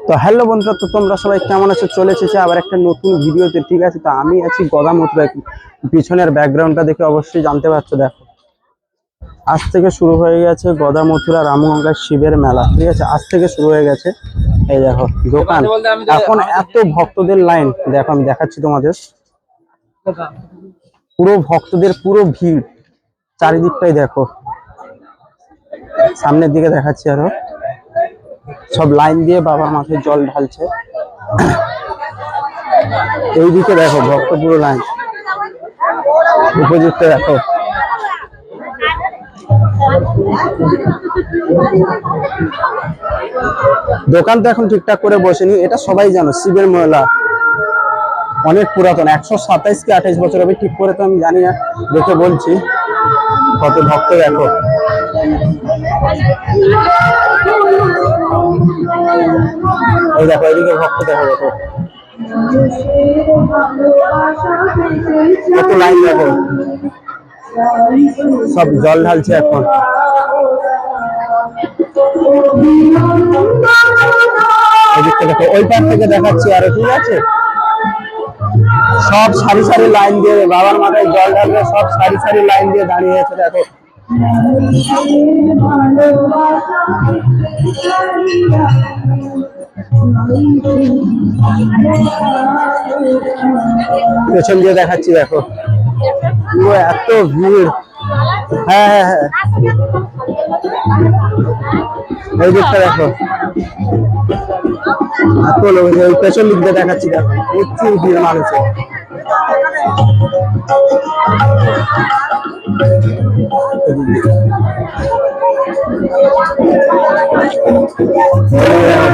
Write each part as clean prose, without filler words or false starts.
তো হ্যালো বন্ধুরা, তো তোমরা সবাই কেমন আছো? চলে এসেছে আবার একটা নতুন ভিডিওতে। ঠিক আছে, তো আমি আছি গদা মথুরা। পিছনের ব্যাকগ্রাউন্ডটা দেখে অবশ্যই জানতে পারছো। দেখো, আজ থেকে শুরু হয়ে গেছে গদা মথুরা রামগঙ্গার শিবের মেলা। ঠিক আছে, আজ থেকে শুরু হয়ে গেছে। এই দেখো দোকান, এখন এত ভক্তদের লাইন। দেখো আমি দেখাচ্ছি তোমাদের, পুরো ভক্তদের পুরো ভিড় চারিদিকটাই। দেখো সামনের দিকে দেখাচ্ছি, আরো সব লাইন দিয়ে বাবার মাথায় জল ঢালছে। এইদিকে দেখো ভক্ত পুরো লাইন, উপযুক্ত দেখো। দোকান তো এখন ঠিকঠাক করে বসেনি, এটা সবাই জানো। শিবের মেলা অনেক পুরাতন, 127 কি 28 বছর হবে, ঠিক করে তো আমি জানি না, দেখে বলছি। কত ভক্ত দেখো। এই দেখো এদিকে ভক্ত দেখো, দেখো কত লাইন। দেখো সব জল ঢালছে এখন। এদিকটা দেখো, ওই পার থেকে দেখাচ্ছি আরো। ঠিক আছে, সব সারি সারি লাইন দিয়ে বাবার মাথায় জল ঢালবে, সব সারি সারি লাইন দিয়ে দাঁড়িয়ে আছে। দেখো পেছন দিয়ে দেখাচ্ছি, দেখো পুরো এত ভিড়। হ্যাঁ হ্যাঁ হ্যাঁ, এই দিকটা দেখো এত লোক। ওই পেছন দিক দিয়ে দেখাচ্ছি, দেখো প্রচুর ভিড় মানুষের।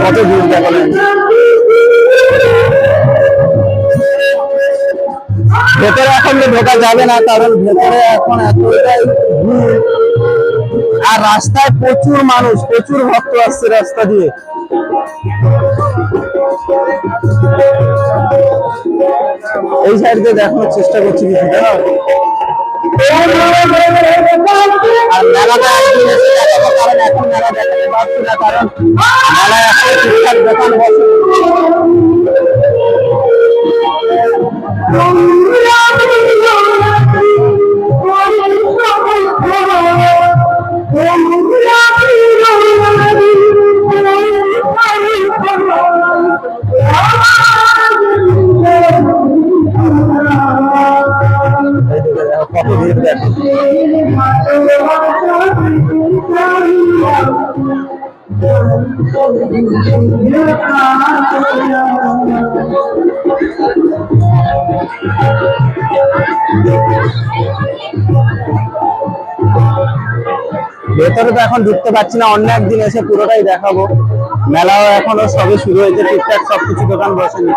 কত ভিড় দেখো। ভেতরে এখন ঢোকা যাবে না, কারণ ভেতরে এখন এতটাই ভিড়। আর রাস্তায় প্রচুর মানুষ, প্রচুর ভক্ত আসছে রাস্তা দিয়ে। এই সাইড দিয়ে দেখানোর চেষ্টা করছি কিছুটা। আর মেলাটা একদিন এসে দেখাবো, কারণ এখন মেলা দেখাতে পারছি না, কারণ মেলায় এখন ঠিকঠাক দোকান বসে। কত ভিড় দেখো। ভেতরে তো এখন ঢুকতে পারছি না, অন্য একদিন এসে পুরোটাই দেখাবো। মেলাও এখনো সবে শুরু হয়েছে, ঠিকঠাক সবকিছু দোকান বসেনি।